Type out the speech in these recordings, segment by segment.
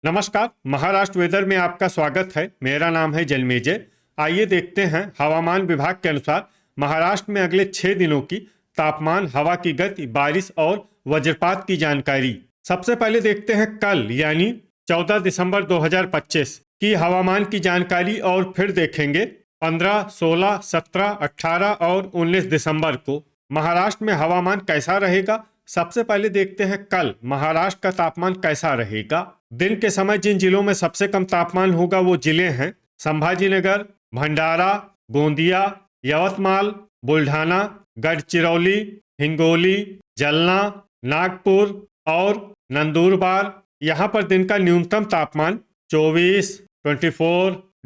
नमस्कार। महाराष्ट्र वेदर में आपका स्वागत है। मेरा नाम है जलमेजय। आइए देखते हैं हवामान विभाग के अनुसार महाराष्ट्र में अगले 6 दिनों की तापमान, हवा की गति, बारिश और वज्रपात की जानकारी। सबसे पहले देखते हैं कल यानी 14 दिसंबर 2025 की हवामान की जानकारी और फिर देखेंगे 15, 16, 17, 18 और 19 दिसंबर को महाराष्ट्र में हवामान कैसा रहेगा। सबसे पहले देखते हैं कल महाराष्ट्र का तापमान कैसा रहेगा। दिन के समय जिन जिलों में सबसे कम तापमान होगा वो जिले हैं संभाजीनगर, भंडारा, गोंदिया, यवतमाल, बुल्ढाना, गढ़चिरौली, हिंगोली, जलना, नागपुर और नंदुरबार। यहाँ पर दिन का न्यूनतम तापमान 24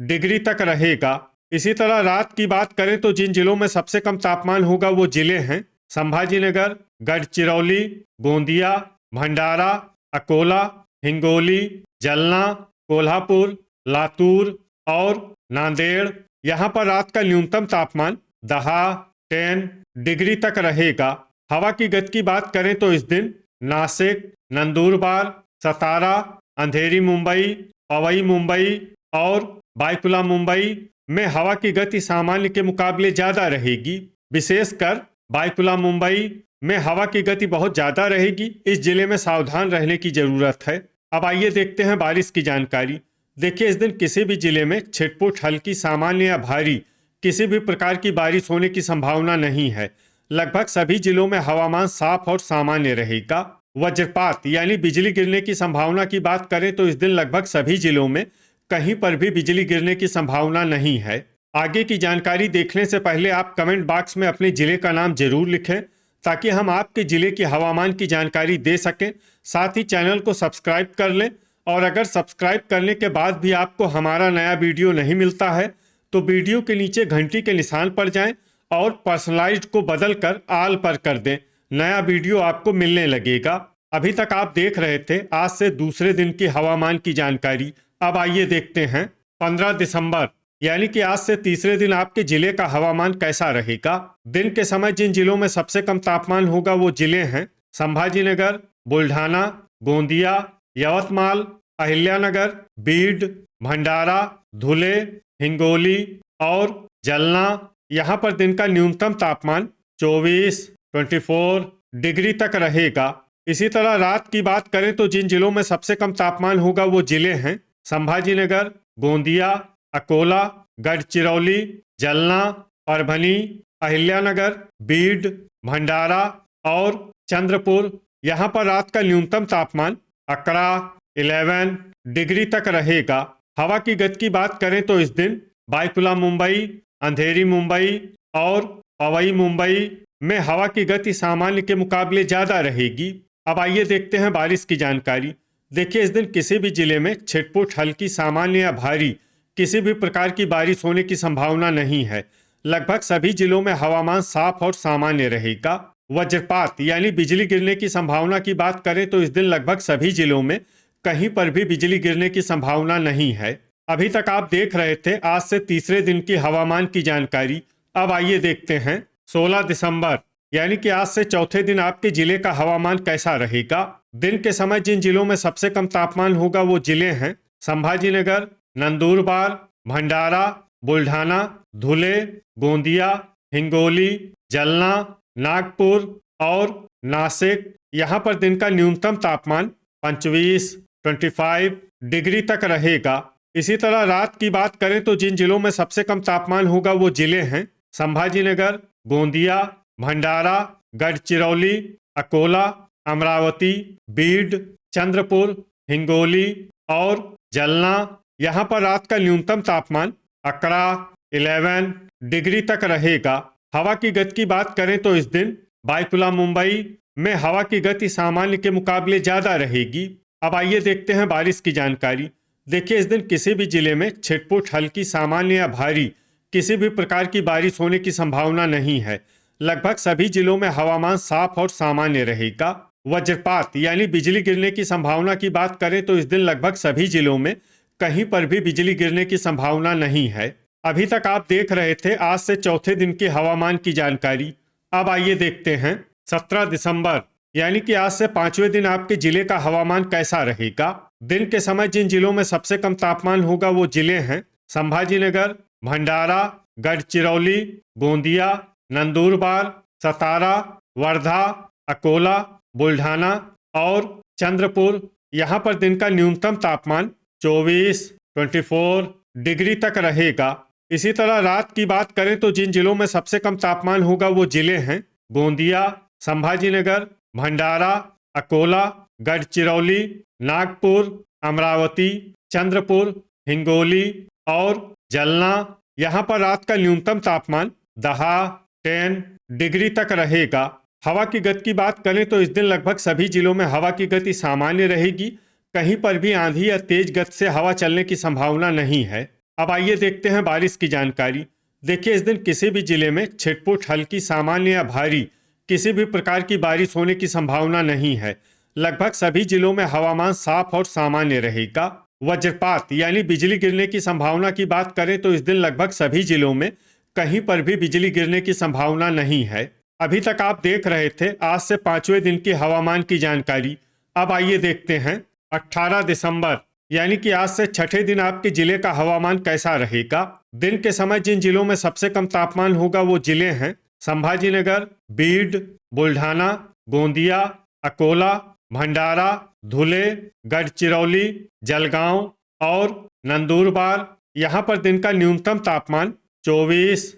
डिग्री तक रहेगा। इसी तरह रात की बात करें तो जिन जिलों में सबसे कम तापमान होगा वो जिले हैं संभाजीनगर, गढ़चिरौली, गोंदिया, भंडारा, अकोला, हिंगोली, जलना, कोल्हापुर, लातूर और नांदेड़। यहाँ पर रात का न्यूनतम तापमान 10 डिग्री तक रहेगा। हवा की गति की बात करें तो इस दिन नासिक, नंदुरबार, सतारा, अंधेरी मुंबई, पवई मुंबई और बायकुला मुंबई में हवा की गति सामान्य के मुकाबले ज़्यादा रहेगी। विशेषकर बायकुला मुंबई में हवा की गति बहुत ज़्यादा रहेगी। इस जिले में सावधान रहने की ज़रूरत है। अब आइए देखते हैं बारिश की जानकारी। देखिए, इस दिन किसी भी जिले में छिटपुट, हल्की, सामान्य या भारी किसी भी प्रकार की बारिश होने की संभावना नहीं है। लगभग सभी जिलों में हवामान साफ और सामान्य रहेगा। वज्रपात यानी बिजली गिरने की संभावना की बात करें तो इस दिन लगभग सभी जिलों में कहीं पर भी बिजली गिरने की संभावना नहीं है। आगे की जानकारी देखने से पहले आप कमेंट बॉक्स में अपने जिले का नाम जरूर लिखें ताकि हम आपके जिले की हवामान की जानकारी दे सकें। साथ ही चैनल को सब्सक्राइब कर लें और अगर सब्सक्राइब करने के बाद भी आपको हमारा नया वीडियो नहीं मिलता है तो वीडियो के नीचे घंटी के निशान पर जाएं और पर्सनलाइज्ड को बदल कर आल पर कर दें। नया वीडियो आपको मिलने लगेगा। अभी तक आप देख रहे थे आज से दूसरे दिन की हवामान की जानकारी। अब आइए देखते हैं 15 दिसंबर यानी कि आज से तीसरे दिन आपके जिले का हवामान कैसा रहेगा। दिन के समय जिन जिलों में सबसे कम तापमान होगा वो जिले हैं संभाजीनगर, बुल्ढाना, गोंदिया, यवतमाल, अहिल्यानगर, बीड, भंडारा, धुले, हिंगोली और जलना। यहाँ पर दिन का न्यूनतम तापमान 24 डिग्री तक रहेगा। इसी तरह रात की बात करें तो जिन जिलों में सबसे कम तापमान होगा वो जिले हैं संभाजीनगर, गोंदिया, अकोला, गढ़चिरौली, जलना, परभनी, अहिल्यानगर, बीड, भंडारा और चंद्रपुर। यहाँ पर रात का न्यूनतम तापमान 11 डिग्री तक रहेगा। हवा की गति की बात करें तो इस दिन बायकुला मुंबई, अंधेरी मुंबई और पवई मुंबई में हवा की गति सामान्य के मुकाबले ज़्यादा रहेगी। अब आइए देखते हैं बारिश की जानकारी। देखिए, इस दिन किसी भी जिले में छिटपुट, हल्की, सामान्य या भारी किसी भी प्रकार की बारिश होने की संभावना नहीं है। लगभग सभी जिलों में हवामान साफ और सामान्य रहेगा। वज्रपात यानी बिजली गिरने की संभावना की बात करें तो इस दिन लगभग सभी जिलों में कहीं पर भी बिजली गिरने की संभावना नहीं है। अभी तक आप देख रहे थे आज से तीसरे दिन की हवामान की जानकारी। अब आइए देखते हैं 16 दिसंबर यानी कि आज से चौथे दिन आपके जिले का हवामान कैसा रहेगा। दिन के समय जिन जिलों में सबसे कम तापमान होगा वो जिले हैं संभाजीनगर, नंदुरबार, भंडारा, बुल्ढाना, धुले, गोंदिया, हिंगोली, जलना, नागपुर और नासिक। यहाँ पर दिन का न्यूनतम तापमान 25 डिग्री तक रहेगा। इसी तरह रात की बात करें तो जिन जिलों में सबसे कम तापमान होगा वो जिले हैं संभाजीनगर, गोंदिया, भंडारा, गढ़चिरौली, अकोला, अमरावती, बीड, चंद्रपुर, हिंगोली और जलना। यहाँ पर रात का न्यूनतम तापमान 11 डिग्री तक रहेगा। हवा की गति की बात करें तो इस दिन बायकुला मुंबई में हवा की गति सामान्य के मुकाबले ज़्यादा रहेगी। अब आइए देखते हैं बारिश की जानकारी। देखिए, इस दिन किसी भी जिले में छिटपुट, हल्की, सामान्य या भारी किसी भी प्रकार की बारिश होने की संभावना नहीं है। लगभग सभी जिलों में हवामान साफ और सामान्य रहेगा। वज्रपात यानी बिजली गिरने की संभावना की बात करें तो इस दिन लगभग सभी जिलों में कहीं पर भी बिजली गिरने की संभावना नहीं है। अभी तक आप देख रहे थे आज से चौथे दिन की हवामान की जानकारी। अब आइए देखते हैं 17 दिसंबर यानी कि आज से 5वें दिन आपके जिले का हवामान कैसा रहेगा। दिन के समय जिन जिलों में सबसे कम तापमान होगा वो जिले हैं संभाजीनगर, भंडारा, गढ़चिरौली, गोंदिया, नंदुरबार, सतारा, वर्धा, अकोला, बुल्ढाना और चंद्रपुर। यहाँ पर दिन का न्यूनतम तापमान 24 डिग्री तक रहेगा। इसी तरह रात की बात करें तो जिन जिलों में सबसे कम तापमान होगा वो जिले हैं गोंदिया, संभाजीनगर, भंडारा, अकोला, गढ़चिरौली, नागपुर, अमरावती, चंद्रपुर, हिंगोली और जलना। यहाँ पर रात का न्यूनतम तापमान 10 डिग्री तक रहेगा। हवा की गति की बात करें तो इस दिन लगभग सभी जिलों में हवा की गति सामान्य रहेगी। कहीं पर भी आंधी या तेज गति से हवा चलने की संभावना नहीं है। अब आइए देखते हैं बारिश की जानकारी। देखिए, इस दिन किसी भी जिले में छिटपुट, हल्की, सामान्य या भारी किसी भी प्रकार की बारिश होने की संभावना नहीं है। लगभग सभी जिलों में हवामान साफ और सामान्य रहेगा। वज्रपात यानी बिजली गिरने की संभावना की बात करें तो इस दिन लगभग सभी जिलों में कहीं पर भी बिजली गिरने की संभावना नहीं है। अभी तक आप देख रहे थे आज से 5वें दिन की हवामान की जानकारी। अब आइए देखते हैं 18 दिसंबर यानी कि आज से छठे दिन आपके जिले का हवामान कैसा रहेगा। दिन के समय जिन जिलों में सबसे कम तापमान होगा वो जिले हैं संभाजीनगर, बीड, बुल्ढाना, गोंदिया, अकोला, भंडारा, धुले, गढ़चिरौली, जलगांव और नंदुरबार। यहाँ पर दिन का न्यूनतम तापमान 24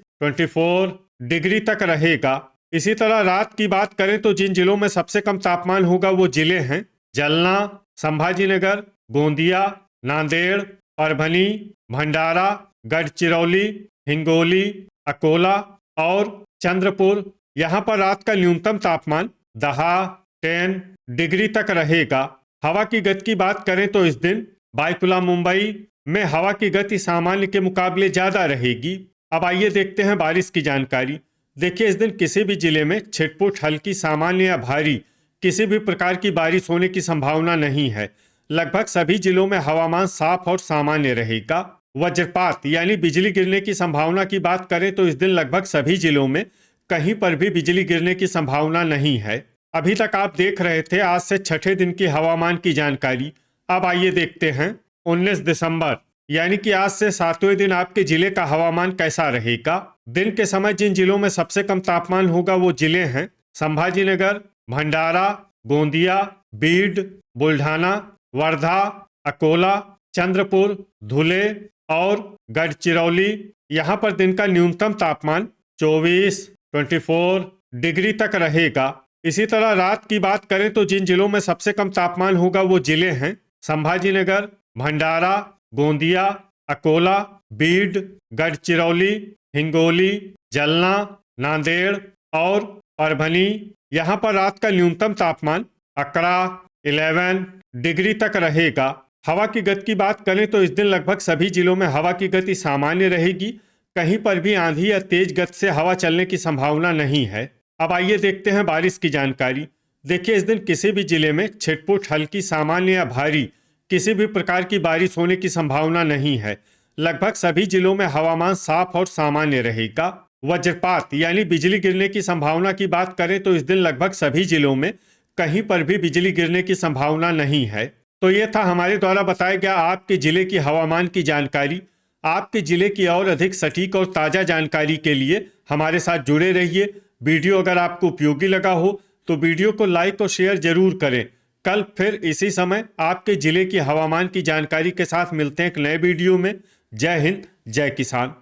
डिग्री तक रहेगा। इसी तरह रात की बात करें तो जिन जिलों में सबसे कम तापमान होगा वो जिले हैं जलना, संभाजीनगर, गोंदिया, नांदेड़, परभनी, भंडारा, गढ़चिरौली, हिंगोली, अकोला और चंद्रपुर। यहाँ पर रात का न्यूनतम तापमान 10 डिग्री तक रहेगा। हवा की गति की बात करें तो इस दिन बायकुला, मुंबई में हवा की गति सामान्य के मुकाबले ज्यादा रहेगी। अब आइए देखते हैं बारिश की जानकारी। देखिए, इस दिन किसी भी जिले में छिटपुट, हल्की, सामान्य या भारी किसी भी प्रकार की बारिश होने की संभावना नहीं है। लगभग सभी जिलों में हवामान साफ और सामान्य रहेगा। वज्रपात यानी बिजली गिरने की संभावना की बात करें तो इस दिन लगभग सभी जिलों में कहीं पर भी बिजली गिरने की संभावना नहीं है। अभी तक आप देख रहे थे आज से छठे दिन की हवामान की जानकारी। अब आइए देखते हैं 19 दिसंबर यानी कि आज से 7वें दिन आपके जिले का हवामान कैसा रहेगा। दिन के समय जिन जिलों में सबसे कम तापमान होगा वो जिले हैं संभाजीनगर, भंडारा, गोंदिया, बीड, बुल्ढाना, वर्धा, अकोला, चंद्रपुर, धुले और गढ़चिरौली। यहाँ पर दिन का न्यूनतम तापमान 24 डिग्री तक रहेगा। इसी तरह रात की बात करें तो जिन जिलों में सबसे कम तापमान होगा वो जिले हैं संभाजीनगर, भंडारा, गोंदिया, अकोला, बीड, गढ़चिरौली, हिंगोली, जलना, नांदेड़ और परभनी। यहाँ पर रात का न्यूनतम तापमान 11 डिग्री तक रहेगा। हवा की गति की बात करें तो इस दिन लगभग सभी जिलों में हवा की गति सामान्य रहेगी। कहीं पर भी आंधी या तेज गति से हवा चलने की संभावना नहीं है। अब आइए देखते हैं बारिश की जानकारी। देखिए, इस दिन किसी भी जिले में छिटपुट, हल्की, सामान्य या भारी किसी भी प्रकार की बारिश होने की संभावना नहीं है। लगभग सभी जिलों में हवामान साफ और सामान्य रहेगा। वज्रपात यानी बिजली गिरने की संभावना की बात करें तो इस दिन लगभग सभी जिलों में कहीं पर भी बिजली गिरने की संभावना नहीं है। तो ये था हमारे द्वारा बताया गया आपके जिले की हवामान की जानकारी। आपके जिले की और अधिक सटीक और ताज़ा जानकारी के लिए हमारे साथ जुड़े रहिए। वीडियो अगर आपको उपयोगी लगा हो तो वीडियो को लाइक और शेयर जरूर करें। कल फिर इसी समय आपके जिले की हवामान की जानकारी के साथ मिलते हैं एक नए वीडियो में। जय हिंद, जय किसान।